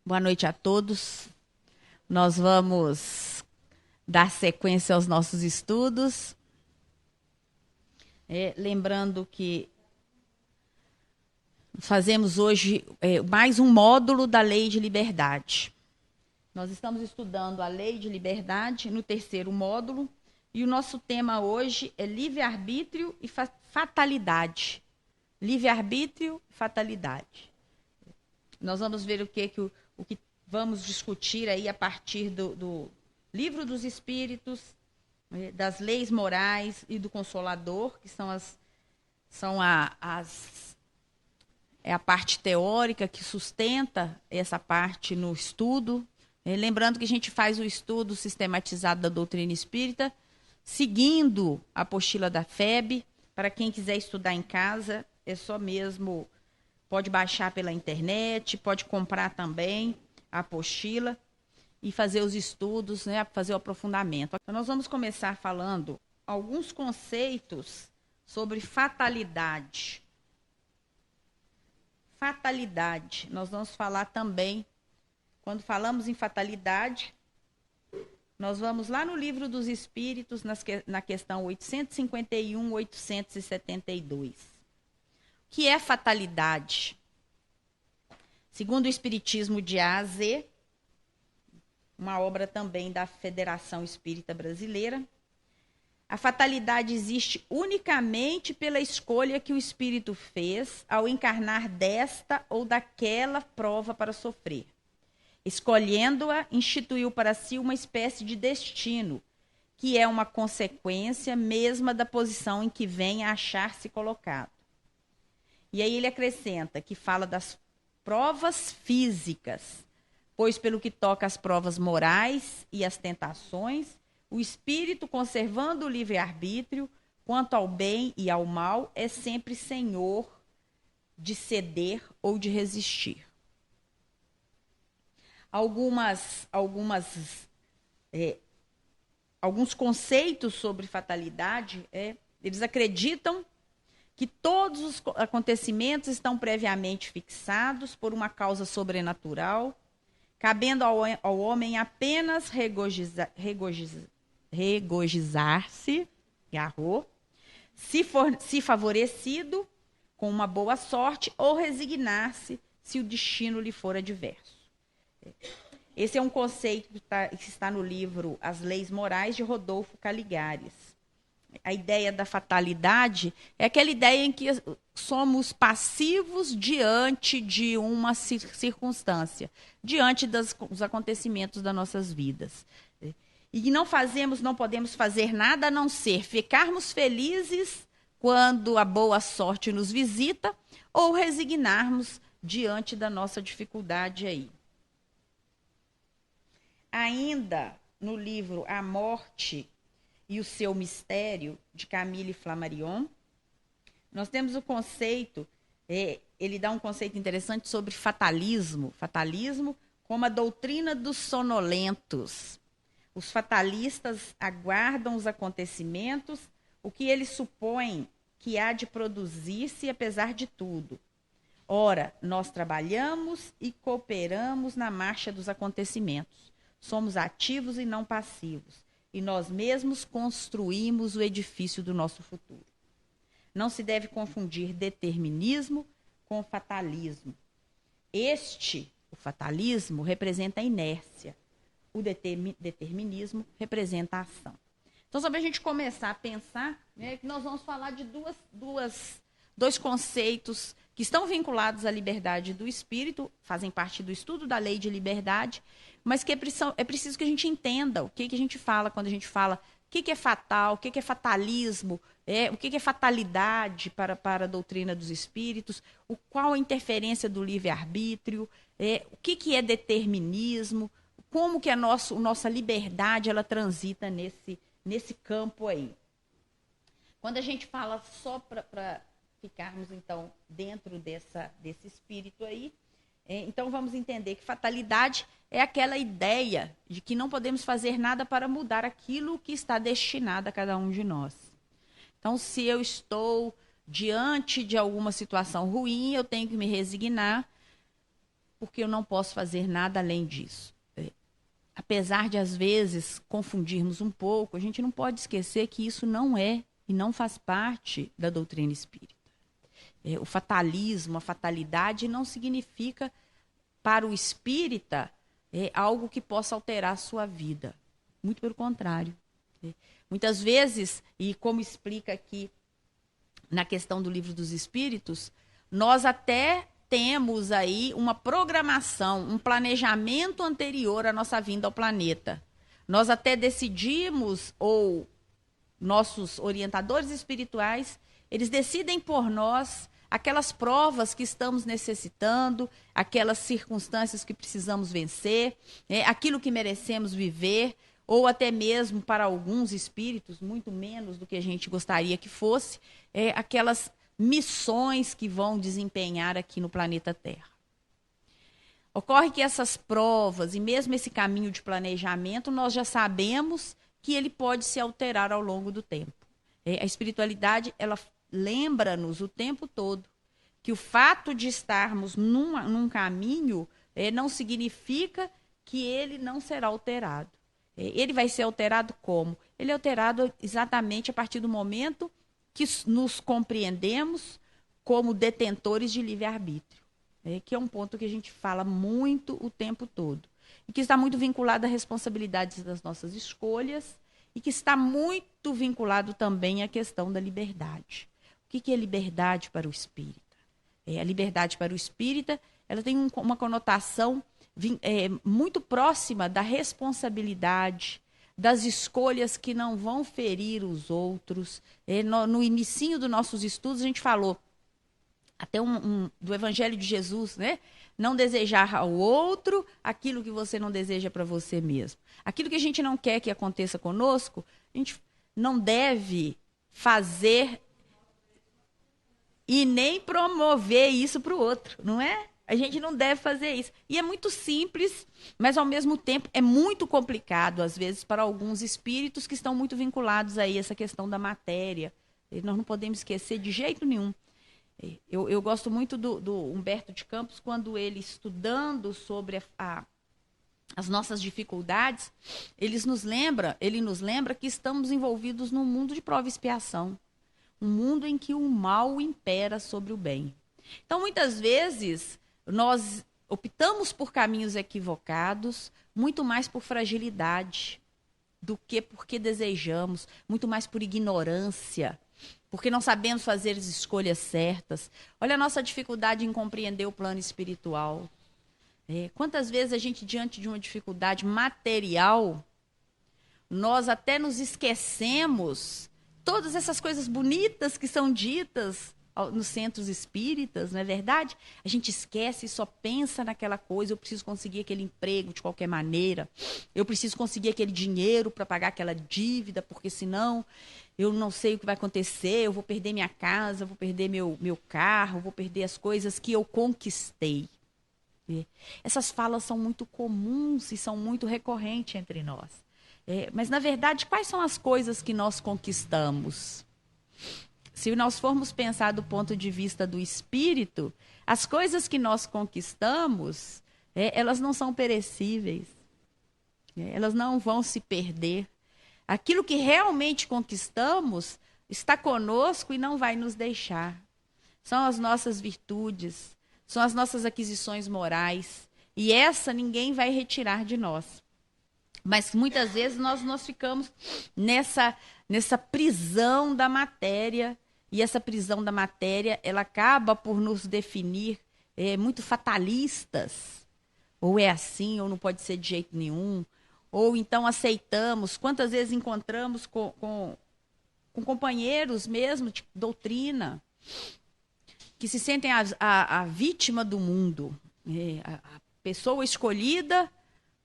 Boa noite a todos. Nós vamos dar sequência aos nossos estudos. Lembrando que fazemos hoje mais um módulo da Lei de Liberdade. Nós estamos estudando a Lei de Liberdade no terceiro módulo e o nosso tema hoje é livre-arbítrio e fatalidade. Livre-arbítrio e fatalidade. Nós vamos ver o que vamos discutir aí a partir do Livro dos Espíritos, das leis morais e do Consolador, que são a parte teórica que sustenta essa parte no estudo. Lembrando que a gente faz o estudo sistematizado da doutrina espírita, seguindo a apostila da FEB. Para quem quiser estudar em casa, é só mesmo, pode baixar pela internet, pode comprar também a apostila e fazer os estudos, fazer o aprofundamento. Então, nós vamos começar falando alguns conceitos sobre fatalidade. Fatalidade. Nós vamos falar também, quando falamos em fatalidade, nós vamos lá no Livro dos Espíritos, na questão 851, 872. O que é fatalidade? Segundo o Espiritismo de A a Z, uma obra também da Federação Espírita Brasileira, a fatalidade existe unicamente pela escolha que o espírito fez ao encarnar desta ou daquela prova para sofrer. Escolhendo-a, instituiu para si uma espécie de destino, que é uma consequência mesma da posição em que vem a achar-se colocado. E aí ele acrescenta que fala das provas físicas, pois pelo que toca às provas morais e às tentações, o espírito, conservando o livre-arbítrio, quanto ao bem e ao mal, é sempre senhor de ceder ou de resistir. Alguns conceitos sobre fatalidade, eles acreditam que todos os acontecimentos estão previamente fixados por uma causa sobrenatural, cabendo ao homem apenas regozijar-se, se favorecido com uma boa sorte, ou resignar-se se o destino lhe for adverso. Esse é um conceito que está no livro As Leis Morais, de Rodolfo Caligares. A ideia da fatalidade é aquela ideia em que somos passivos diante de uma circunstância, diante dos acontecimentos das nossas vidas. E não podemos fazer nada a não ser ficarmos felizes quando a boa sorte nos visita ou resignarmos diante da nossa dificuldade aí. Ainda no livro A Morte e o Seu Mistério, de Camille Flammarion, nós temos o conceito, ele dá um conceito interessante sobre fatalismo como a doutrina dos sonolentos. Os fatalistas aguardam os acontecimentos, o que eles supõem que há de produzir-se apesar de tudo. Ora, nós trabalhamos e cooperamos na marcha dos acontecimentos. Somos ativos e não passivos. E nós mesmos construímos o edifício do nosso futuro. Não se deve confundir determinismo com fatalismo. O fatalismo, representa a inércia. O determinismo representa a ação. Então, só para a gente começar a pensar, que nós vamos falar de dois conceitos que estão vinculados à liberdade do espírito, fazem parte do estudo da lei de liberdade, mas que é preciso que a gente entenda o que a gente fala quando a gente fala o que é fatal, o que é fatalismo, o que é fatalidade para a doutrina dos espíritos, qual a interferência do livre-arbítrio, o que é determinismo, como que a nossa liberdade ela transita nesse campo aí. Quando a gente fala só para ficarmos, então, dentro desse espírito aí, então vamos entender que fatalidade é aquela ideia de que não podemos fazer nada para mudar aquilo que está destinado a cada um de nós. Então, se eu estou diante de alguma situação ruim, eu tenho que me resignar, porque eu não posso fazer nada além disso. Apesar de, às vezes, confundirmos um pouco, a gente não pode esquecer que isso não é e não faz parte da doutrina espírita. O fatalismo, a fatalidade, não significa, para o espírita, algo que possa alterar a sua vida. Muito pelo contrário. Muitas vezes, e como explica aqui na questão do Livro dos Espíritos, nós até temos aí uma programação, um planejamento anterior à nossa vinda ao planeta. Nós até decidimos, ou nossos orientadores espirituais, eles decidem por nós aquelas provas que estamos necessitando, aquelas circunstâncias que precisamos vencer, aquilo que merecemos viver, ou até mesmo para alguns espíritos, muito menos do que a gente gostaria que fosse, aquelas missões que vão desempenhar aqui no planeta Terra. Ocorre que essas provas e mesmo esse caminho de planejamento, nós já sabemos que ele pode se alterar ao longo do tempo. A espiritualidade, ela lembra-nos o tempo todo que o fato de estarmos num caminho não significa que ele não será alterado. Ele vai ser alterado como? Ele é alterado exatamente a partir do momento que nos compreendemos como detentores de livre-arbítrio, que é um ponto que a gente fala muito o tempo todo, e que está muito vinculado à responsabilidade das nossas escolhas, e que está muito vinculado também à questão da liberdade. O que é liberdade para o espírita? A liberdade para o espírita, ela tem uma conotação muito próxima da responsabilidade, das escolhas que não vão ferir os outros. No inicinho dos nossos estudos, a gente falou até do Evangelho de Jesus, né? Não desejar ao outro aquilo que você não deseja para você mesmo. Aquilo que a gente não quer que aconteça conosco, a gente não deve fazer e nem promover isso para o outro, não é? A gente não deve fazer isso. E é muito simples, mas ao mesmo tempo é muito complicado, às vezes, para alguns espíritos que estão muito vinculados a essa questão da matéria. E nós não podemos esquecer de jeito nenhum. Eu gosto muito do Humberto de Campos, quando ele, estudando sobre as nossas dificuldades, ele nos lembra que estamos envolvidos num mundo de prova e expiação. Um mundo em que o mal impera sobre o bem. Então, muitas vezes, nós optamos por caminhos equivocados, muito mais por fragilidade do que porque desejamos, muito mais por ignorância, porque não sabemos fazer as escolhas certas. Olha a nossa dificuldade em compreender o plano espiritual. Quantas vezes a gente, diante de uma dificuldade material, nós até nos esquecemos todas essas coisas bonitas que são ditas nos centros espíritas, não é verdade? A gente esquece e só pensa naquela coisa: eu preciso conseguir aquele emprego de qualquer maneira, eu preciso conseguir aquele dinheiro para pagar aquela dívida, porque senão eu não sei o que vai acontecer, eu vou perder minha casa, eu vou perder meu carro, eu vou perder as coisas que eu conquistei. Essas falas são muito comuns e são muito recorrentes entre nós. Mas, na verdade, quais são as coisas que nós conquistamos? Se nós formos pensar do ponto de vista do espírito, as coisas que nós conquistamos, elas não são perecíveis. Elas não vão se perder. Aquilo que realmente conquistamos está conosco e não vai nos deixar. São as nossas virtudes, são as nossas aquisições morais. E essa ninguém vai retirar de nós. Mas muitas vezes nós ficamos nessa prisão da matéria, e essa prisão da matéria, ela acaba por nos definir muito fatalistas. Ou é assim, ou não pode ser de jeito nenhum. Ou então aceitamos. Quantas vezes encontramos com companheiros mesmo de doutrina, que se sentem a vítima do mundo, a pessoa escolhida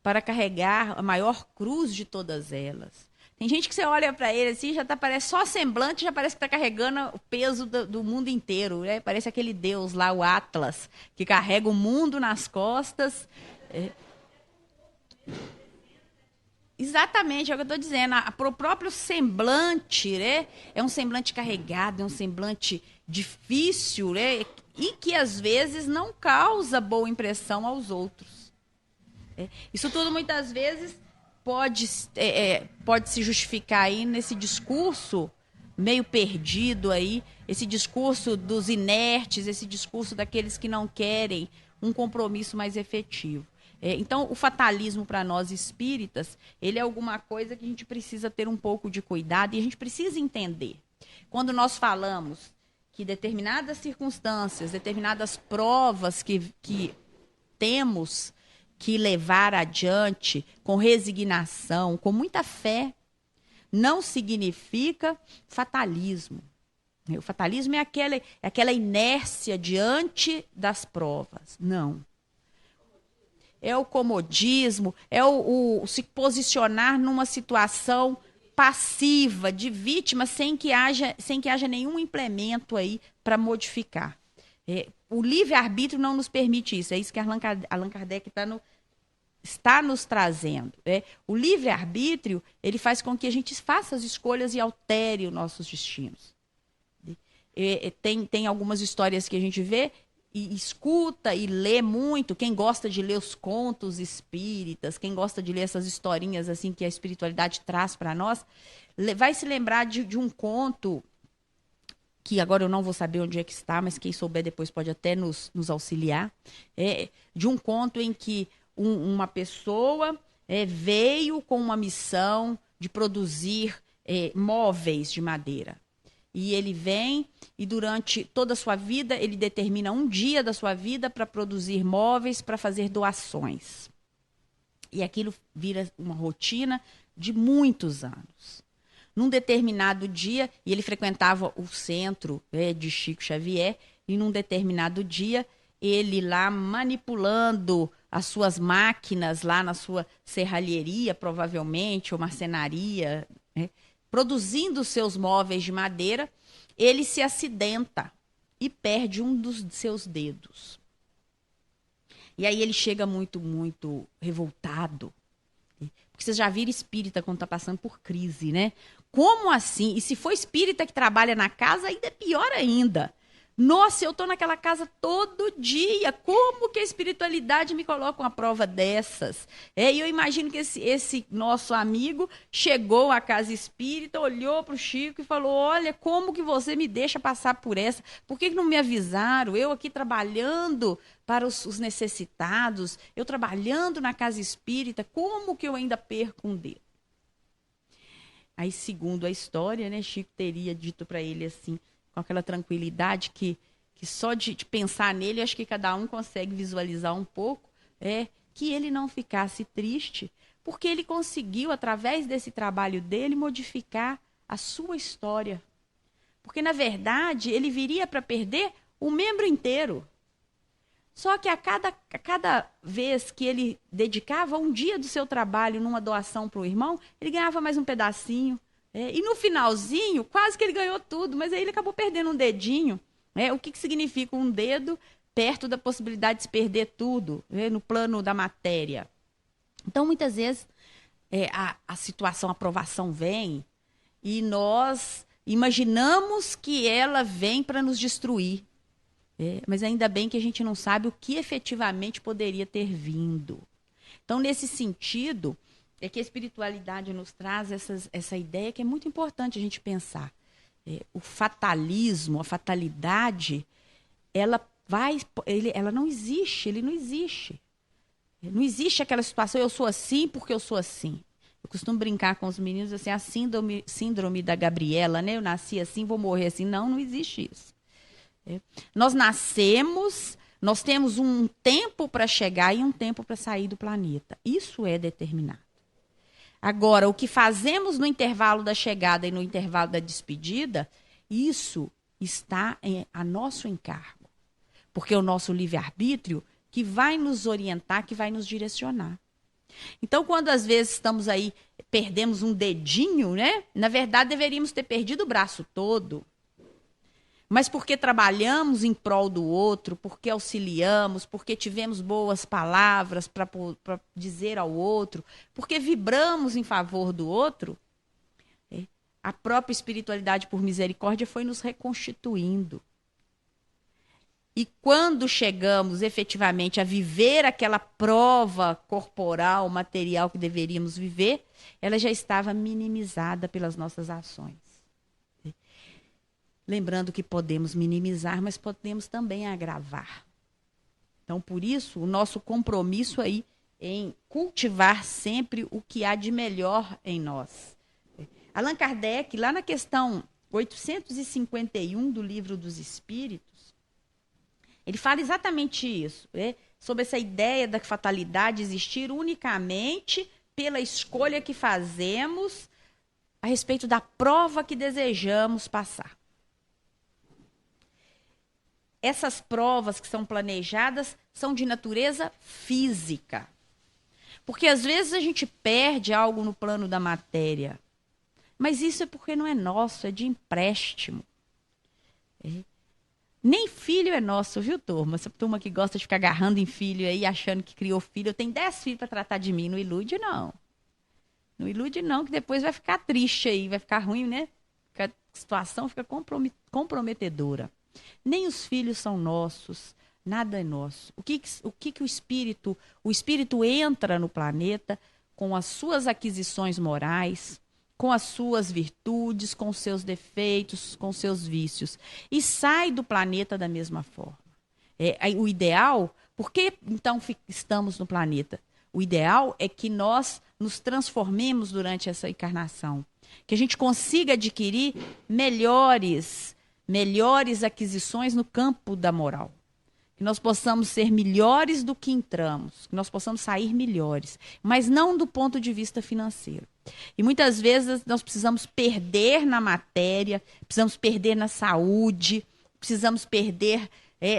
para carregar a maior cruz de todas elas. Tem gente que você olha para ele assim, parece só semblante, já parece que está carregando o peso do mundo inteiro, né? Parece aquele Deus lá, o Atlas, que carrega o mundo nas costas. Exatamente, é o que eu estou dizendo. O próprio semblante, né? É um semblante carregado, é um semblante difícil, né? e que às vezes não causa boa impressão aos outros. Isso tudo muitas vezes pode se justificar aí nesse discurso meio perdido aí, esse discurso dos inertes, esse discurso daqueles que não querem um compromisso mais efetivo. Então, o fatalismo para nós espíritas, ele é alguma coisa que a gente precisa ter um pouco de cuidado e a gente precisa entender. Quando nós falamos que determinadas circunstâncias, determinadas provas que temos que levar adiante com resignação, com muita fé, não significa fatalismo. O fatalismo é aquela inércia diante das provas. Não. É o comodismo, é o se posicionar numa situação passiva, de vítima, sem que haja nenhum implemento aí para modificar. O livre-arbítrio não nos permite isso. É isso que Allan Kardec está nos trazendo. O livre-arbítrio, ele faz com que a gente faça as escolhas e altere os nossos destinos. Tem algumas histórias que a gente vê e escuta e lê muito. Quem gosta de ler os contos espíritas, quem gosta de ler essas historinhas assim que a espiritualidade traz para nós, vai se lembrar de um conto que agora eu não vou saber onde é que está, mas quem souber depois pode até nos auxiliar, de um conto em que uma pessoa veio com uma missão de produzir móveis de madeira. E ele vem e durante toda a sua vida, ele determina um dia da sua vida para produzir móveis, para fazer doações. E aquilo vira uma rotina de muitos anos. Num determinado dia, e ele frequentava o centro de Chico Xavier, e num determinado dia, ele lá manipulando as suas máquinas lá na sua serralheria, provavelmente, ou marcenaria, produzindo seus móveis de madeira, ele se acidenta e perde um dos seus dedos. E aí ele chega muito, muito revoltado. Porque vocês já viram espírita quando está passando por crise, né? Como assim? E se for espírita que trabalha na casa, ainda é pior ainda. Nossa, eu estou naquela casa todo dia. Como que a espiritualidade me coloca uma prova dessas? E eu imagino que esse nosso amigo chegou à casa espírita, olhou para o Chico e falou: olha, como que você me deixa passar por essa? Por que não me avisaram? Eu aqui trabalhando para os necessitados, eu trabalhando na casa espírita, como que eu ainda perco um dedo? Aí, segundo a história, né, Chico teria dito para ele assim, com aquela tranquilidade que só de pensar nele, acho que cada um consegue visualizar um pouco, que ele não ficasse triste, porque ele conseguiu, através desse trabalho dele, modificar a sua história. Porque, na verdade, ele viria para perder o membro inteiro. Só que a cada vez que ele dedicava um dia do seu trabalho numa doação para o irmão, ele ganhava mais um pedacinho. E no finalzinho, quase que ele ganhou tudo, mas aí ele acabou perdendo um dedinho. O que significa um dedo perto da possibilidade de se perder tudo, no plano da matéria? Então, muitas vezes, a situação, a provação vem e nós imaginamos que ela vem para nos destruir. Mas ainda bem que a gente não sabe o que efetivamente poderia ter vindo. Então, nesse sentido, é que a espiritualidade nos traz essa ideia que é muito importante a gente pensar. O fatalismo, a fatalidade, ela não existe, ele não existe. Não existe aquela situação, eu sou assim porque eu sou assim. Eu costumo brincar com os meninos assim, a síndrome da Gabriela, né? Eu nasci assim, vou morrer assim. Não, não existe isso. Nós nascemos, nós temos um tempo para chegar e um tempo para sair do planeta. Isso é determinado. Agora, o que fazemos no intervalo da chegada e no intervalo da despedida, isso está a nosso encargo. Porque é o nosso livre-arbítrio que vai nos orientar, que vai nos direcionar. Então, quando às vezes estamos aí, perdemos um dedinho, né? Na verdade, deveríamos ter perdido o braço todo. Mas porque trabalhamos em prol do outro, porque auxiliamos, porque tivemos boas palavras para dizer ao outro, porque vibramos em favor do outro, a própria espiritualidade por misericórdia foi nos reconstituindo. E quando chegamos efetivamente a viver aquela prova corporal, material que deveríamos viver, ela já estava minimizada pelas nossas ações. Lembrando que podemos minimizar, mas podemos também agravar. Então, por isso, o nosso compromisso aí em cultivar sempre o que há de melhor em nós. Allan Kardec, lá na questão 851 do Livro dos Espíritos, ele fala exatamente isso, sobre essa ideia da fatalidade existir unicamente pela escolha que fazemos a respeito da prova que desejamos passar. Essas provas que são planejadas são de natureza física. Porque às vezes a gente perde algo no plano da matéria. Mas isso é porque não é nosso, é de empréstimo. Nem filho é nosso, viu, turma? Essa turma que gosta de ficar agarrando em filho aí, achando que criou filho. Eu tenho 10 filhos para tratar de mim. Não ilude, não. Não ilude, não, que depois vai ficar triste aí, vai ficar ruim, né? A situação fica comprometedora. Nem os filhos são nossos, nada é nosso. O que o espírito entra no planeta com as suas aquisições morais, com as suas virtudes, com os seus defeitos, com os seus vícios, e sai do planeta da mesma forma. O ideal, por que então estamos no planeta? O ideal é que nós nos transformemos durante essa encarnação, que a gente consiga adquirir melhores aquisições no campo da moral. Que nós possamos ser melhores do que entramos, que nós possamos sair melhores, mas não do ponto de vista financeiro. E muitas vezes nós precisamos perder na matéria, precisamos perder na saúde, precisamos perder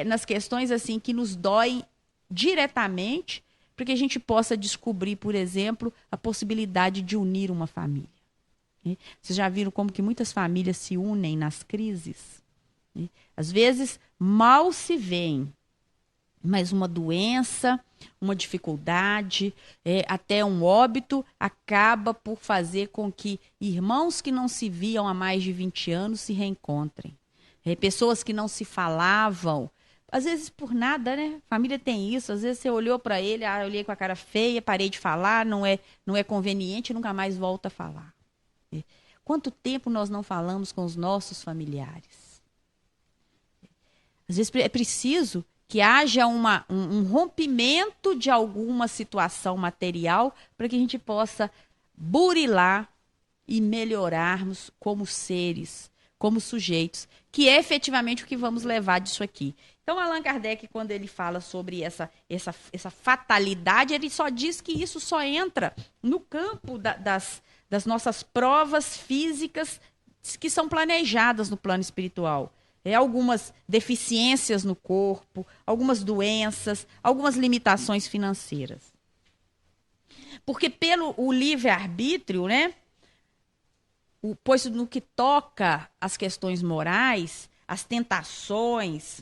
nas questões assim que nos doem diretamente, para que a gente possa descobrir, por exemplo, a possibilidade de unir uma família. Vocês já viram como que muitas famílias se unem nas crises? Às vezes, mal se veem, mas uma doença, uma dificuldade, até um óbito, acaba por fazer com que irmãos que não se viam há mais de 20 anos se reencontrem. Pessoas que não se falavam, às vezes por nada, né? Família tem isso, às vezes você olhou para ele, eu olhei com a cara feia, parei de falar, não é conveniente, nunca mais volta a falar. Quanto tempo nós não falamos com os nossos familiares? Às vezes é preciso que haja um rompimento de alguma situação material para que a gente possa burilar e melhorarmos como seres, como sujeitos, que é efetivamente o que vamos levar disso aqui. Então, Allan Kardec, quando ele fala sobre essa fatalidade, ele só diz que isso só entra no campo das nossas provas físicas que são planejadas no plano espiritual. Algumas deficiências no corpo, algumas doenças, algumas limitações financeiras. Porque pelo o livre-arbítrio, né? Pois no que toca às questões morais, às tentações,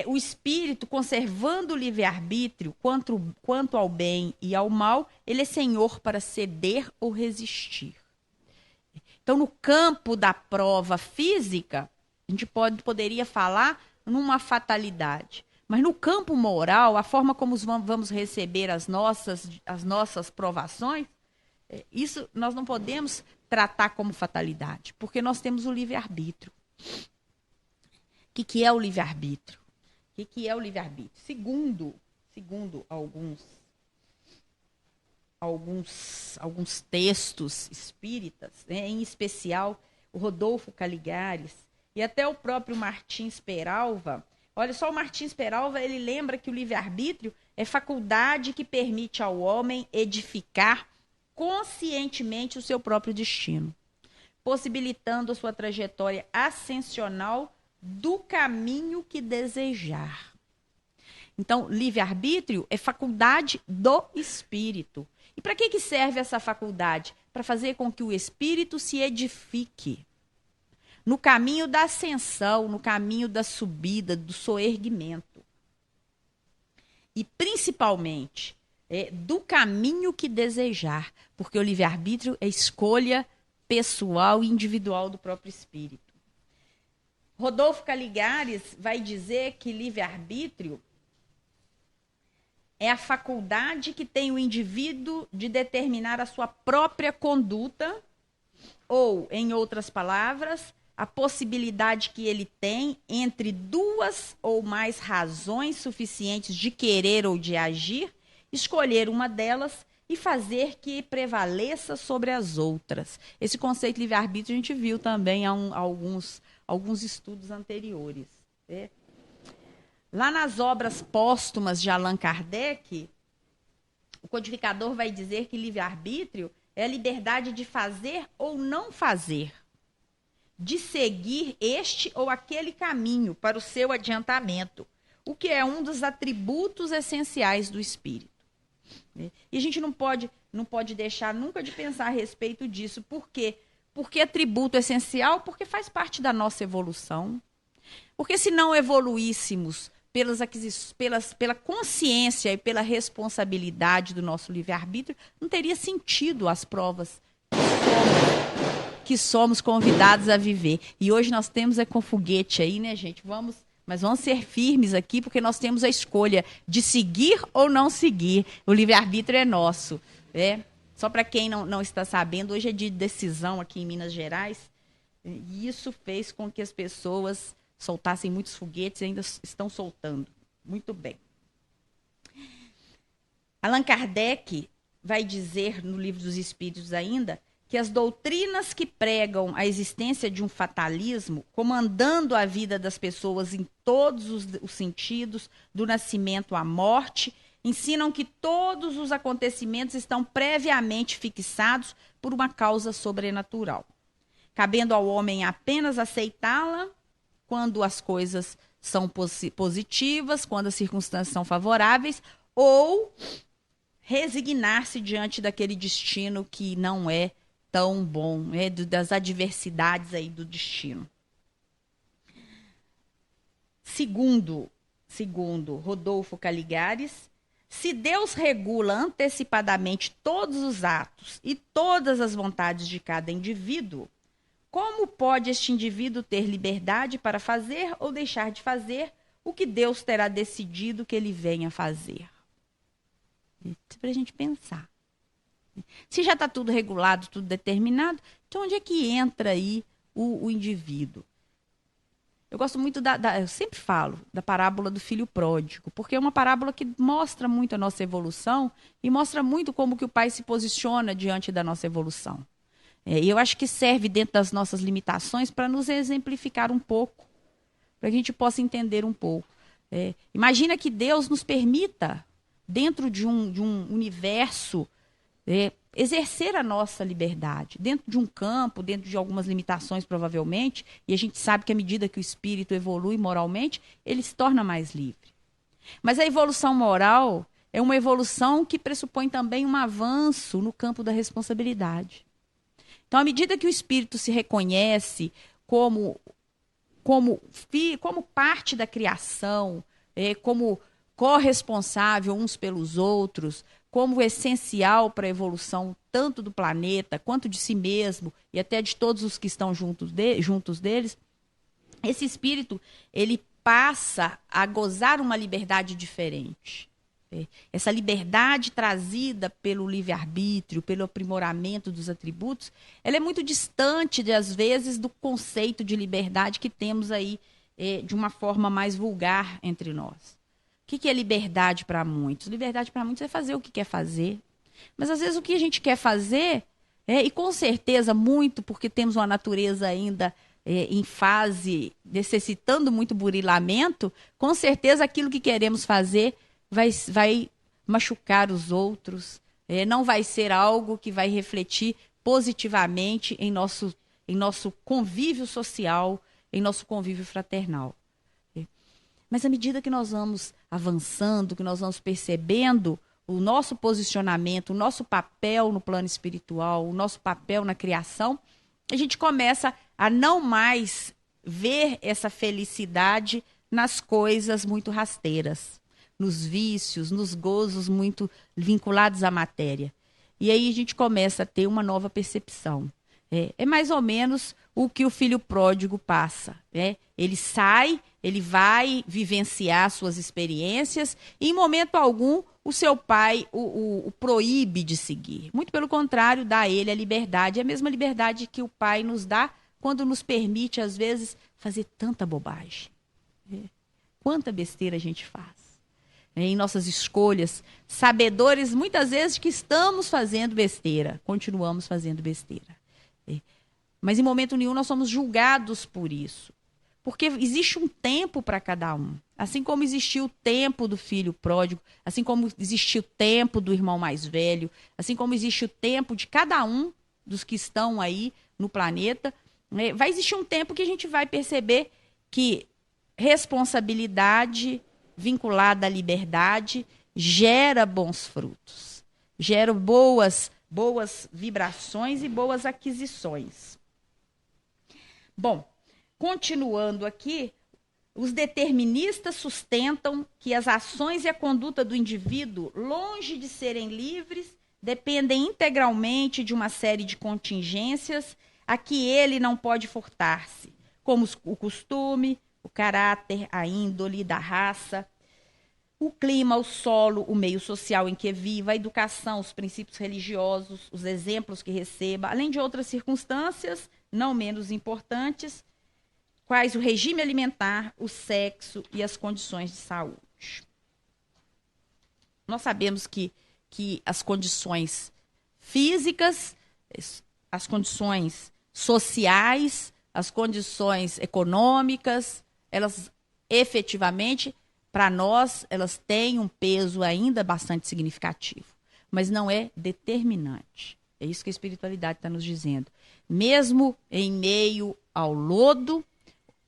o espírito, conservando o livre-arbítrio quanto ao bem e ao mal, ele é senhor para ceder ou resistir. Então, no campo da prova física, a gente poderia falar numa fatalidade. Mas no campo moral, a forma como vamos receber as nossas provações, isso nós não podemos tratar como fatalidade, porque nós temos o livre-arbítrio. O que é o livre-arbítrio? O que é o livre-arbítrio? Segundo alguns textos espíritas, né, em especial o Rodolfo Caligares e até o próprio Martins Peralva. Olha só, o Martins Peralva, ele lembra que o livre-arbítrio é faculdade que permite ao homem edificar conscientemente o seu próprio destino, possibilitando a sua trajetória ascensional do caminho que desejar. Então, livre-arbítrio é faculdade do espírito. E para que serve essa faculdade? Para fazer com que o espírito se edifique no caminho da ascensão, no caminho da subida, do soerguimento. E, principalmente, do caminho que desejar, porque o livre-arbítrio é escolha pessoal e individual do próprio espírito. Rodolfo Caligares vai dizer que livre-arbítrio é a faculdade que tem o indivíduo de determinar a sua própria conduta, ou, em outras palavras, a possibilidade que ele tem entre duas ou mais razões suficientes de querer ou de agir, escolher uma delas e fazer que prevaleça sobre as outras. Esse conceito de livre-arbítrio a gente viu também há alguns estudos anteriores. Né? Lá nas obras póstumas de Allan Kardec, o codificador vai dizer que livre-arbítrio é a liberdade de fazer ou não fazer, de seguir este ou aquele caminho para o seu adiantamento, o que é um dos atributos essenciais do espírito. E a gente não pode deixar nunca de pensar a respeito disso. Por quê? Porque é atributo essencial, porque faz parte da nossa evolução. Porque se não evoluíssemos pela consciência e pela responsabilidade do nosso livre-arbítrio, não teria sentido as provas que somos convidados a viver. E hoje nós temos com foguete aí, né, gente? Mas vamos ser firmes aqui, porque nós temos a escolha de seguir ou não seguir. O livre-arbítrio é nosso. Né? Só para quem não está sabendo, hoje é dia de decisão aqui em Minas Gerais. E isso fez com que as pessoas soltassem muitos foguetes e ainda estão soltando. Muito bem. Allan Kardec vai dizer no Livro dos Espíritos ainda que as doutrinas que pregam a existência de um fatalismo, comandando a vida das pessoas em todos os sentidos, do nascimento à morte, ensinam que todos os acontecimentos estão previamente fixados por uma causa sobrenatural, cabendo ao homem apenas aceitá-la quando as coisas são positivas, quando as circunstâncias são favoráveis, ou resignar-se diante daquele destino que não é tão bom, das adversidades aí do destino. Segundo Rodolfo Caligares, se Deus regula antecipadamente todos os atos e todas as vontades de cada indivíduo, como pode este indivíduo ter liberdade para fazer ou deixar de fazer o que Deus terá decidido que ele venha fazer? Isso para a gente pensar. Se já está tudo regulado, tudo determinado, então onde é que entra aí o indivíduo? Eu gosto muito eu sempre falo da parábola do filho pródigo, porque é uma parábola que mostra muito a nossa evolução e mostra muito como que o pai se posiciona diante da nossa evolução. E eu acho que serve dentro das nossas limitações para nos exemplificar um pouco, para que a gente possa entender um pouco. Imagina que Deus nos permita, dentro de um universo, exercer a nossa liberdade, dentro de um campo, dentro de algumas limitações provavelmente, e a gente sabe que à medida que o espírito evolui moralmente, ele se torna mais livre. Mas a evolução moral é uma evolução que pressupõe também um avanço no campo da responsabilidade. Então, à medida que o espírito se reconhece como parte da criação, como corresponsável uns pelos outros, como essencial para a evolução tanto do planeta quanto de si mesmo e até de todos os que estão juntos deles, esse espírito ele passa a gozar uma liberdade diferente. Essa liberdade trazida pelo livre-arbítrio, pelo aprimoramento dos atributos, ela é muito distante, às vezes, do conceito de liberdade que temos aí de uma forma mais vulgar entre nós. O que é liberdade para muitos? Liberdade para muitos é fazer o que quer fazer. Mas, às vezes, o que a gente quer fazer, e com certeza muito, porque temos uma natureza ainda em fase, necessitando muito burilamento, com certeza aquilo que queremos fazer vai machucar os outros, não vai ser algo que vai refletir positivamente em nosso convívio social, em nosso convívio fraternal. Mas à medida que nós vamos avançando, que nós vamos percebendo o nosso posicionamento, o nosso papel no plano espiritual, o nosso papel na criação, a gente começa a não mais ver essa felicidade nas coisas muito rasteiras, nos vícios, nos gozos muito vinculados à matéria. E aí a gente começa a ter uma nova percepção. É mais ou menos o que o filho pródigo passa, né? Ele sai, ele vai vivenciar suas experiências e, em momento algum, o seu pai o proíbe de seguir. Muito pelo contrário, dá a ele a liberdade, a mesma liberdade que o pai nos dá quando nos permite, às vezes, fazer tanta bobagem. Quanta besteira a gente faz em nossas escolhas, sabedores muitas vezes que estamos fazendo besteira, continuamos fazendo besteira. Mas em momento nenhum nós somos julgados por isso. Porque existe um tempo para cada um. Assim como existiu o tempo do filho pródigo, assim como existiu o tempo do irmão mais velho, assim como existe o tempo de cada um dos que estão aí no planeta, né? Vai existir um tempo que a gente vai perceber que responsabilidade vinculada à liberdade gera bons frutos, gera boas vibrações e boas aquisições. Bom, continuando aqui, os deterministas sustentam que as ações e a conduta do indivíduo, longe de serem livres, dependem integralmente de uma série de contingências a que ele não pode furtar-se, como o costume, o caráter, a índole da raça, o clima, o solo, o meio social em que viva, a educação, os princípios religiosos, os exemplos que receba, além de outras circunstâncias não menos importantes, quais o regime alimentar, o sexo e as condições de saúde. Nós sabemos que as condições físicas, as condições sociais, as condições econômicas, elas efetivamente, para nós, elas têm um peso ainda bastante significativo, mas não é determinante. É isso que a espiritualidade está nos dizendo. Mesmo em meio ao lodo,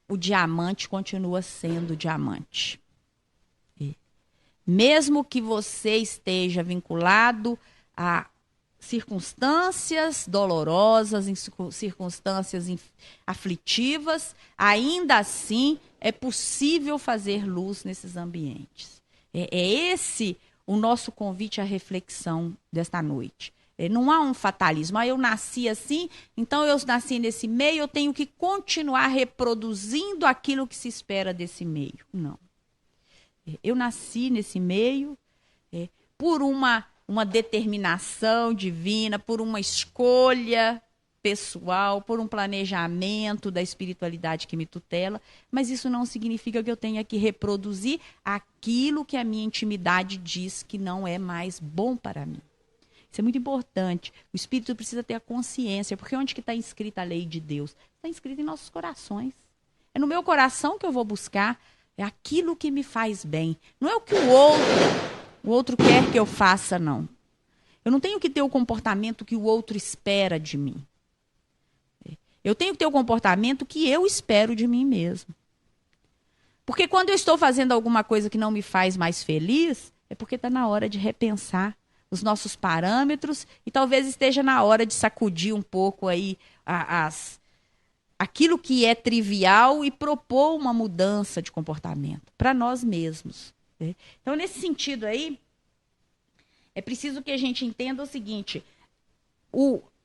o diamante continua sendo diamante. Mesmo que você esteja vinculado a circunstâncias dolorosas, em circunstâncias aflitivas, ainda assim é possível fazer luz nesses ambientes. É esse o nosso convite à reflexão desta noite. Não há um fatalismo. Eu nasci assim, então eu nasci nesse meio, eu tenho que continuar reproduzindo aquilo que se espera desse meio. Não. Eu nasci nesse meio por uma determinação divina, por uma escolha pessoal, por um planejamento da espiritualidade que me tutela, mas isso não significa que eu tenha que reproduzir aquilo que a minha intimidade diz que não é mais bom para mim. Isso é muito importante. O espírito precisa ter a consciência, porque onde que está inscrita a lei de Deus? Está inscrita em nossos corações. É no meu coração que eu vou buscar aquilo que me faz bem. Não é o que o outro quer que eu faça, não. Eu não tenho que ter o comportamento que o outro espera de mim. Eu tenho que ter o comportamento que eu espero de mim mesmo. Porque quando eu estou fazendo alguma coisa que não me faz mais feliz, é porque está na hora de repensar os nossos parâmetros e talvez esteja na hora de sacudir um pouco aí aquilo que é trivial e propor uma mudança de comportamento para nós mesmos. Né? Então, nesse sentido aí, é preciso que a gente entenda o seguinte: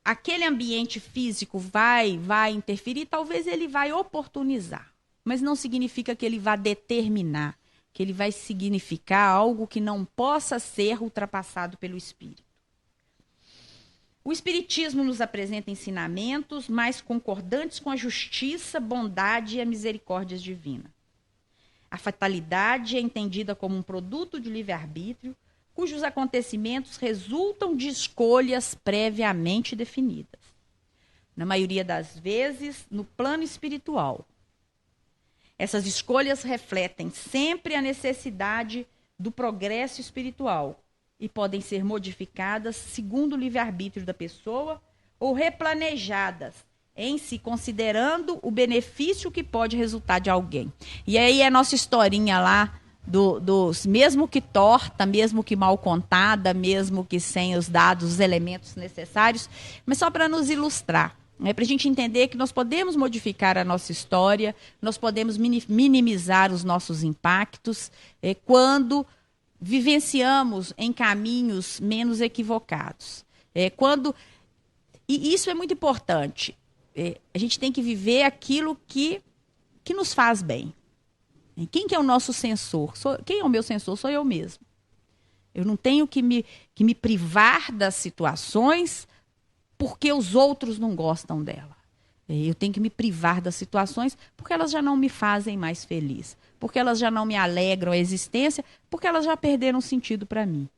aquele ambiente físico vai interferir, talvez ele vai oportunizar, mas não significa que ele vá determinar, que ele vai significar algo que não possa ser ultrapassado pelo espírito. O espiritismo nos apresenta ensinamentos mais concordantes com a justiça, bondade e a misericórdia divina. A fatalidade é entendida como um produto de livre-arbítrio, cujos acontecimentos resultam de escolhas previamente definidas. Na maioria das vezes, no plano espiritual. Essas escolhas refletem sempre a necessidade do progresso espiritual e podem ser modificadas segundo o livre-arbítrio da pessoa ou replanejadas em si, considerando o benefício que pode resultar de alguém. E aí é a nossa historinha lá, dos mesmo que torta, mesmo que mal contada, mesmo que sem os dados, os elementos necessários, mas só para nos ilustrar. Para a gente entender que nós podemos modificar a nossa história, nós podemos minimizar os nossos impactos quando vivenciamos em caminhos menos equivocados. Quando E isso é muito importante. A gente tem que viver aquilo que nos faz bem. Quem que é o nosso censor? Quem é o meu censor? Sou eu mesmo. Eu não tenho que me privar das situações porque os outros não gostam dela. Eu tenho que me privar das situações porque elas já não me fazem mais feliz. Porque elas já não me alegram a existência, porque elas já perderam sentido para mim.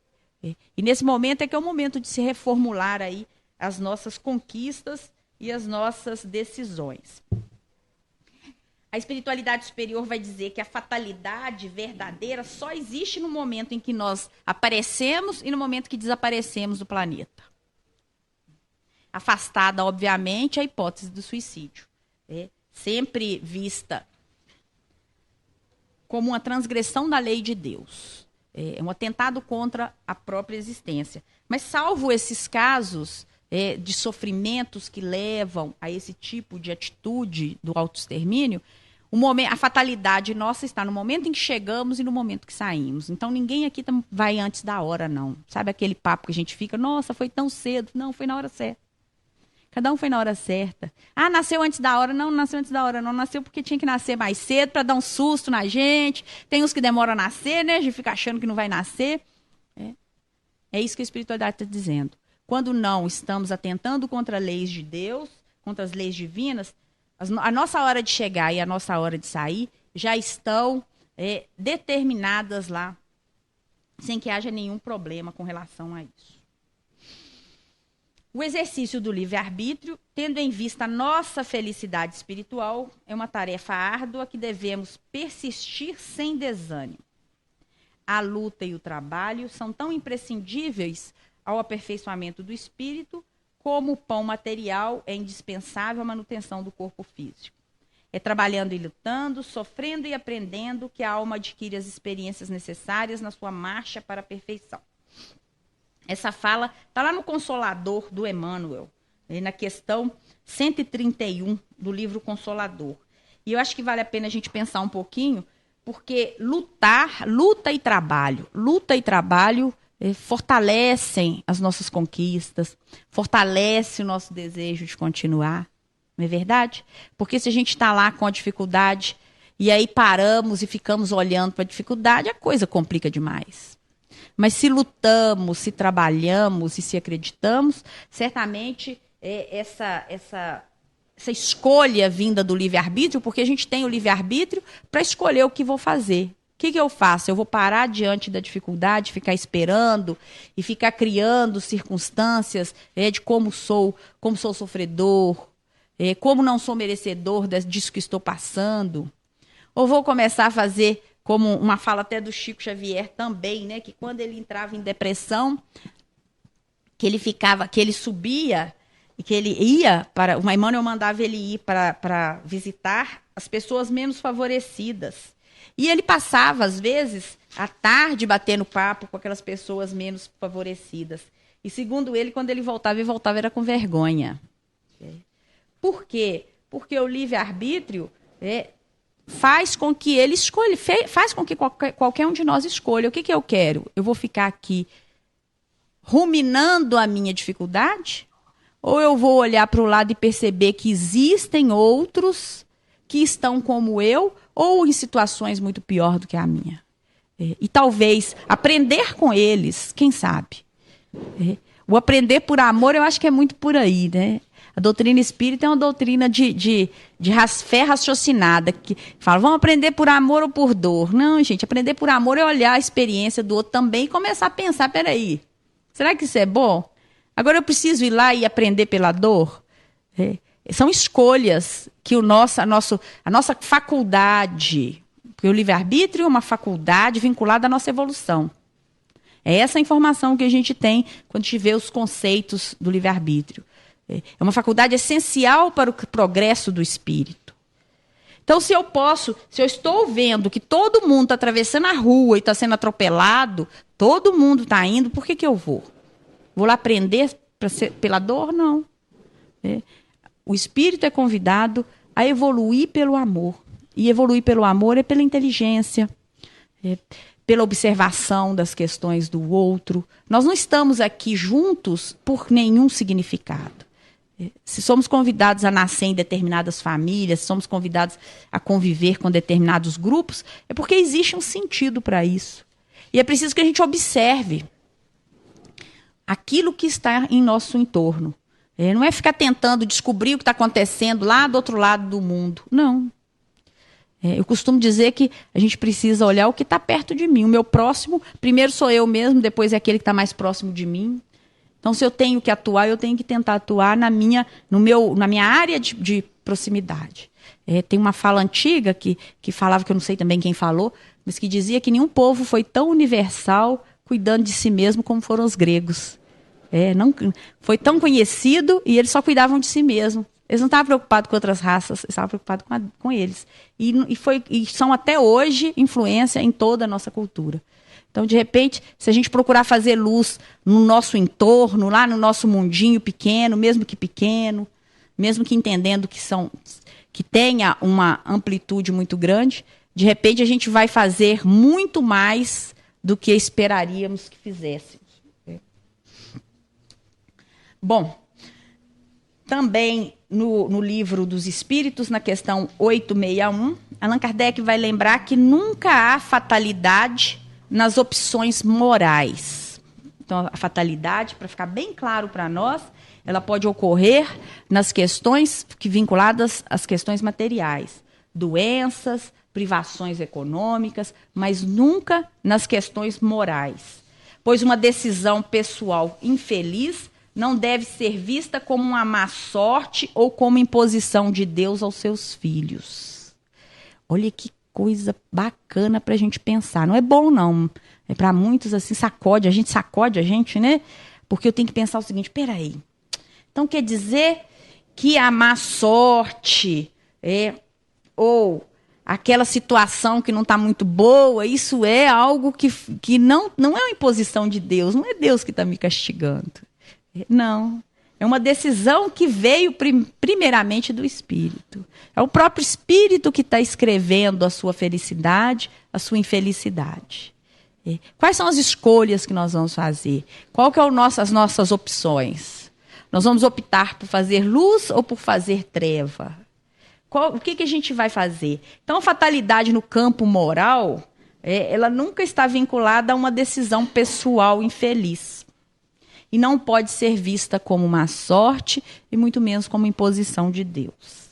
E nesse momento é que é o momento de se reformular aí as nossas conquistas e as nossas decisões. A espiritualidade superior vai dizer que a fatalidade verdadeira só existe no momento em que nós aparecemos e no momento que desaparecemos do planeta. Afastada, obviamente, a hipótese do suicídio. Sempre vista como uma transgressão da lei de Deus. É um atentado contra a própria existência. Mas salvo esses casos de sofrimentos que levam a esse tipo de atitude do autoextermínio, a fatalidade nossa está no momento em que chegamos e no momento que saímos. Então, ninguém aqui vai antes da hora, não. Sabe aquele papo que a gente fica, nossa, foi tão cedo. Não, foi na hora certa. Cada um foi na hora certa. Ah, nasceu antes da hora. Não, não nasceu antes da hora. Não nasceu porque tinha que nascer mais cedo para dar um susto na gente. Tem uns que demoram a nascer, né? A gente fica achando que não vai nascer. É isso que a espiritualidade está dizendo. Quando não estamos atentando contra leis de Deus, contra as leis divinas, a nossa hora de chegar e a nossa hora de sair já estão determinadas lá, sem que haja nenhum problema com relação a isso. O exercício do livre-arbítrio, tendo em vista a nossa felicidade espiritual, é uma tarefa árdua que devemos persistir sem desânimo. A luta e o trabalho são tão imprescindíveis ao aperfeiçoamento do espírito como o pão material é indispensável à manutenção do corpo físico. É trabalhando e lutando, sofrendo e aprendendo que a alma adquire as experiências necessárias na sua marcha para a perfeição. Essa fala está lá no Consolador do Emmanuel, na questão 131 do livro Consolador. E eu acho que vale a pena a gente pensar um pouquinho, porque luta e trabalho fortalecem as nossas conquistas, fortalece o nosso desejo de continuar, não é verdade? Porque se a gente está lá com a dificuldade e aí paramos e ficamos olhando para a dificuldade, a coisa complica demais. Mas se lutamos, se trabalhamos e se acreditamos, certamente essa escolha vinda do livre-arbítrio, porque a gente tem o livre-arbítrio para escolher o que vou fazer. O que eu faço? Eu vou parar diante da dificuldade, ficar esperando e ficar criando circunstâncias de como sou sofredor, como não sou merecedor disso que estou passando. Ou vou começar a fazer, como uma fala até do Chico Xavier também, né, que quando ele entrava em depressão, que ele subia e que ele ia para... O Emmanuel mandava ele ir para visitar as pessoas menos favorecidas. E ele passava, às vezes, à tarde batendo papo com aquelas pessoas menos favorecidas. E, segundo ele, quando ele voltava era com vergonha. Por quê? Porque o livre-arbítrio faz com que ele escolha, faz com que qualquer um de nós escolha. O que eu quero? Eu vou ficar aqui ruminando a minha dificuldade? Ou eu vou olhar para o lado e perceber que existem outros que estão como eu ou em situações muito pior do que a minha? E talvez aprender com eles, quem sabe? O aprender por amor, eu acho que é muito por aí, né? A doutrina espírita é uma doutrina de fé raciocinada, que fala, vamos aprender por amor ou por dor. Não, gente, aprender por amor é olhar a experiência do outro também e começar a pensar, peraí, será que isso é bom? Agora eu preciso ir lá e aprender pela dor? São escolhas que a nossa faculdade, porque o livre-arbítrio é uma faculdade vinculada à nossa evolução. É essa informação que a gente tem quando a gente vê os conceitos do livre-arbítrio. É uma faculdade essencial para o progresso do espírito. Então, se eu estou vendo que todo mundo está atravessando a rua e está sendo atropelado, todo mundo está indo, por que eu vou? Vou lá aprender pela dor? Não. O espírito é convidado a evoluir pelo amor. E evoluir pelo amor é pela inteligência, pela observação das questões do outro. Nós não estamos aqui juntos por nenhum significado. Se somos convidados a nascer em determinadas famílias, se somos convidados a conviver com determinados grupos, é porque existe um sentido para isso. E é preciso que a gente observe aquilo que está em nosso entorno. Não é ficar tentando descobrir o que está acontecendo lá do outro lado do mundo. Não. Eu costumo dizer que a gente precisa olhar o que está perto de mim. O meu próximo, primeiro sou eu mesmo, depois é aquele que está mais próximo de mim. Então, se eu tenho que atuar, eu tenho que tentar atuar na minha área de proximidade. Tem uma fala antiga que falava, que eu não sei também quem falou, mas que dizia que nenhum povo foi tão universal cuidando de si mesmo como foram os gregos. Não, foi tão conhecido e eles só cuidavam de si mesmo. Eles não estavam preocupados com outras raças, eles estavam preocupados com eles. E são até hoje influência em toda a nossa cultura. Então, de repente, se a gente procurar fazer luz no nosso entorno, lá no nosso mundinho pequeno, mesmo que entendendo que tenha uma amplitude muito grande, de repente a gente vai fazer muito mais do que esperaríamos que fizéssemos. Bom, também no livro dos Espíritos, na questão 861, Allan Kardec vai lembrar que nunca há fatalidade nas opções morais. Então, a fatalidade, para ficar bem claro para nós, ela pode ocorrer nas questões vinculadas às questões materiais, doenças, privações econômicas, mas nunca nas questões morais. Pois uma decisão pessoal infeliz não deve ser vista como uma má sorte ou como imposição de Deus aos seus filhos. Olha que coisa bacana para a gente pensar. Não é bom, não. Para muitos, assim, sacode a gente, né? Porque eu tenho que pensar o seguinte, peraí. Então, quer dizer que a má sorte ou aquela situação que não está muito boa, isso é algo que não é uma imposição de Deus, não é Deus que está me castigando. Não. É uma decisão que veio primeiramente do Espírito. É o próprio Espírito que está escrevendo a sua felicidade, a sua infelicidade. Quais são as escolhas que nós vamos fazer? Qual que é as nossas opções? Nós vamos optar por fazer luz ou por fazer treva? O que a gente vai fazer? Então, a fatalidade no campo moral, ela nunca está vinculada a uma decisão pessoal infeliz. E não pode ser vista como uma sorte e muito menos como imposição de Deus.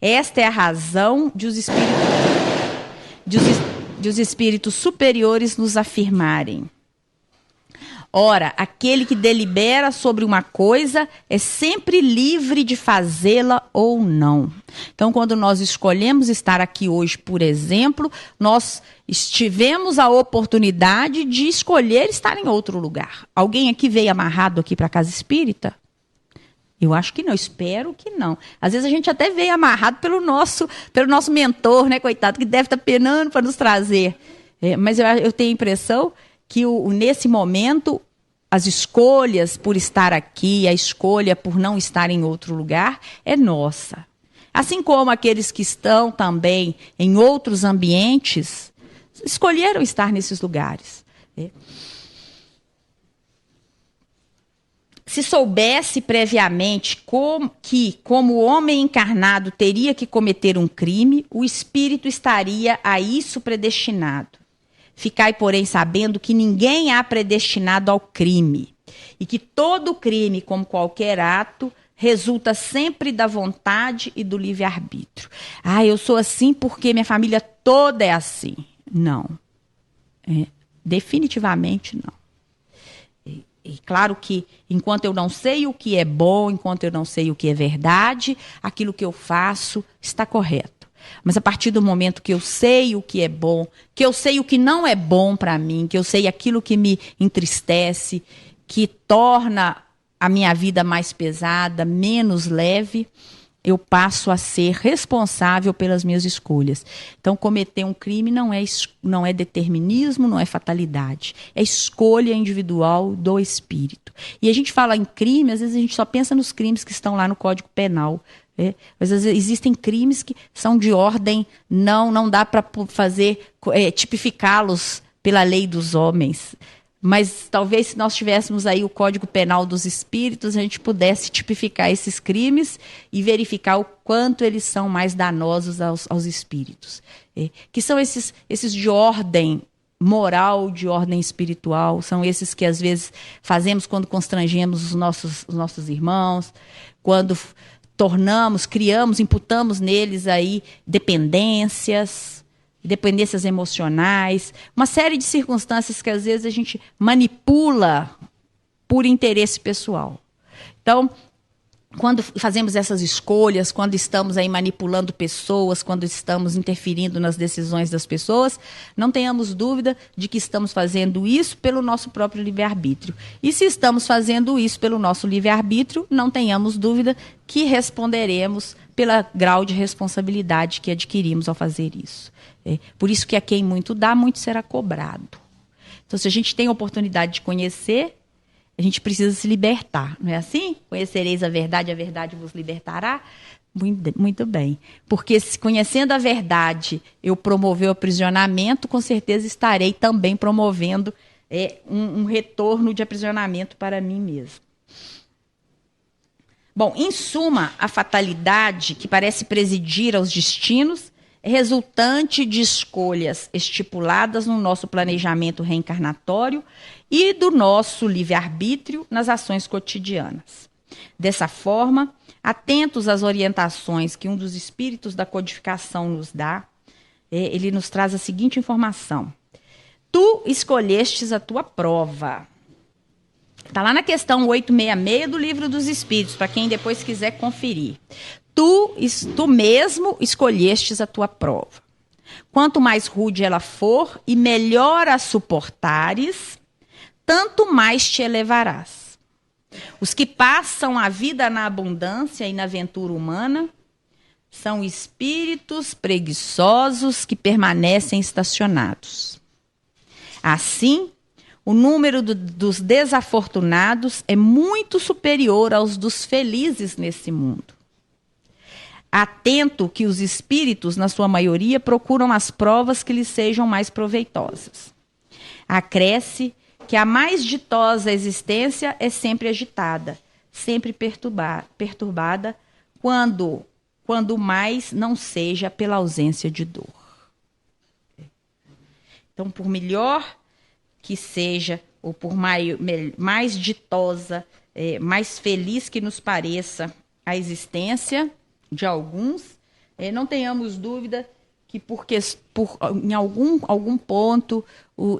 Esta é a razão de os espíritos superiores nos afirmarem. Ora, aquele que delibera sobre uma coisa é sempre livre de fazê-la ou não. Então, quando nós escolhemos estar aqui hoje, por exemplo, nós tivemos a oportunidade de escolher estar em outro lugar. Alguém aqui veio amarrado aqui para a casa espírita? Eu acho que não, espero que não. Às vezes a gente até veio amarrado pelo nosso mentor, né, coitado, que deve estar penando para nos trazer. Mas eu tenho a impressão que nesse momento as escolhas por estar aqui, a escolha por não estar em outro lugar é nossa. Assim como aqueles que estão também em outros ambientes escolheram estar nesses lugares. Se soubesse previamente como o homem encarnado teria que cometer um crime, o espírito estaria a isso predestinado. Ficai, porém, sabendo que ninguém há predestinado ao crime, e que todo crime, como qualquer ato, resulta sempre da vontade e do livre-arbítrio. Eu sou assim porque minha família toda é assim. Não. Definitivamente não. E claro que, enquanto eu não sei o que é bom, enquanto eu não sei o que é verdade, aquilo que eu faço está correto. Mas a partir do momento que eu sei o que é bom, que eu sei o que não é bom para mim, que eu sei aquilo que me entristece, que torna a minha vida mais pesada, menos leve, eu passo a ser responsável pelas minhas escolhas. Então, cometer um crime não é determinismo, não é fatalidade. É escolha individual do espírito. E a gente fala em crime, às vezes a gente só pensa nos crimes que estão lá no Código Penal. Mas às vezes existem crimes que são de ordem, não dá para tipificá-los pela lei dos homens. Mas talvez se nós tivéssemos aí o Código Penal dos Espíritos, a gente pudesse tipificar esses crimes e verificar o quanto eles são mais danosos aos espíritos. Que são esses de ordem moral, de ordem espiritual, são esses que às vezes fazemos quando constrangemos os nossos irmãos, quando criamos, imputamos neles aí dependências emocionais, uma série de circunstâncias que às vezes a gente manipula por interesse pessoal. Então, quando fazemos essas escolhas, quando estamos aí manipulando pessoas, quando estamos interferindo nas decisões das pessoas, não tenhamos dúvida de que estamos fazendo isso pelo nosso próprio livre-arbítrio. E se estamos fazendo isso pelo nosso livre-arbítrio, não tenhamos dúvida que responderemos pelo grau de responsabilidade que adquirimos ao fazer isso. Por isso que a quem muito dá, muito será cobrado. Então, se a gente tem a oportunidade de conhecer, a gente precisa se libertar, não é assim? Conhecereis a verdade vos libertará. Muito bem. Porque se conhecendo a verdade eu promover o aprisionamento, com certeza estarei também promovendo um retorno de aprisionamento para mim mesmo. Bom, em suma, a fatalidade que parece presidir aos destinos é resultante de escolhas estipuladas no nosso planejamento reencarnatório e do nosso livre-arbítrio nas ações cotidianas. Dessa forma, atentos às orientações que um dos espíritos da codificação nos dá, ele nos traz a seguinte informação: tu escolhestes a tua prova. Está lá na questão 866 do Livro dos Espíritos, para quem depois quiser conferir. Tu mesmo escolhestes a tua prova. Quanto mais rude ela for e melhor a suportares, tanto mais te elevarás. Os que passam a vida na abundância e na aventura humana são espíritos preguiçosos que permanecem estacionados. Assim, o número dos desafortunados é muito superior aos dos felizes nesse mundo. Atento que os espíritos, na sua maioria, procuram as provas que lhes sejam mais proveitosas. Acresce que a mais ditosa existência é sempre agitada, sempre perturbada, quando mais não seja pela ausência de dor. Então, por melhor que seja, ou por mais ditosa, mais feliz que nos pareça a existência de alguns, não tenhamos dúvida que em algum ponto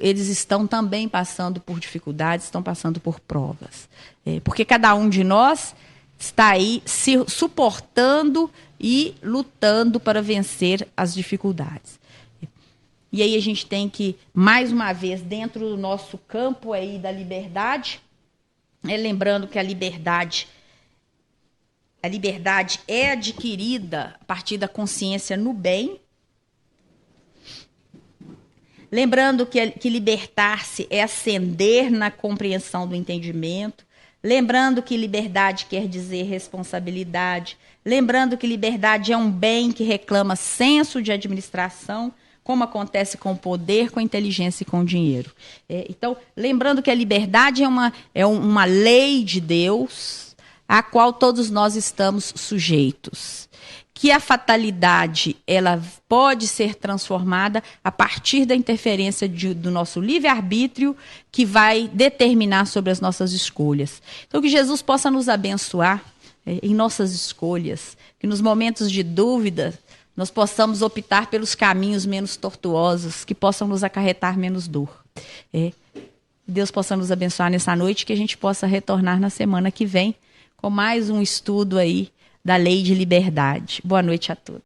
eles estão também passando por dificuldades, estão passando por provas. Porque cada um de nós está aí se suportando e lutando para vencer as dificuldades. E aí a gente tem que, mais uma vez, dentro do nosso campo aí da liberdade, lembrando que a liberdade é adquirida a partir da consciência no bem. Lembrando que libertar-se é ascender na compreensão do entendimento. Lembrando que liberdade quer dizer responsabilidade. Lembrando que liberdade é um bem que reclama senso de administração, como acontece com o poder, com a inteligência e com o dinheiro. Então, lembrando que a liberdade é uma lei de Deus, a qual todos nós estamos sujeitos. Que a fatalidade ela pode ser transformada a partir da interferência do nosso livre-arbítrio, que vai determinar sobre as nossas escolhas. Então, que Jesus possa nos abençoar em nossas escolhas, que nos momentos de dúvida nós possamos optar pelos caminhos menos tortuosos, que possam nos acarretar menos dor. Deus possa nos abençoar nessa noite, que a gente possa retornar na semana que vem com mais um estudo aí da Lei de Liberdade. Boa noite a todos.